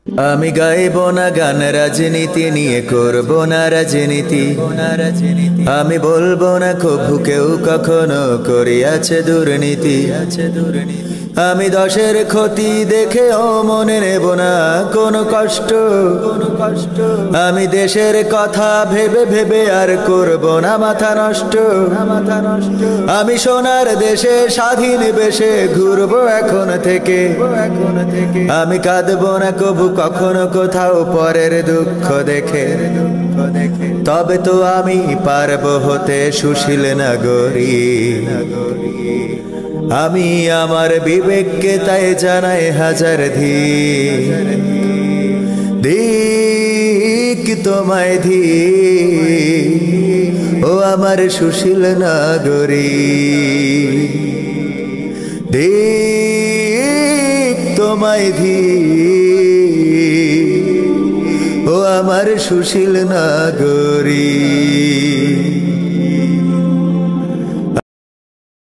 আমি গাইব না গান রাজনীতি নিয়ে, করব না রাজনীতি। আমি বলবো না কভু কেউ কখনো করিয়াছে দুর্নীতি। আমি দশের ক্ষতি দেখেও মনে নেব না কোনো কষ্ট। আমি দেশের কথা ভেবে ভেবে আর করব না মাথা নষ্ট। আমি সোনার দেশে স্বাধীন বেশে ঘুরবো এখন থেকে। আমি কাঁদবো না কভু কখনো কোথাও পরের দুঃখ দেখে। তবে তো আমি পারবো হতে সুশীল নাগরিক। আমি আমার বিবেককে তাই জানাই হাজার ধিক তোমায় ও আমার সুশীল নাগরিক। ধিক তোমায় ও আমার সুশীল নাগরিক।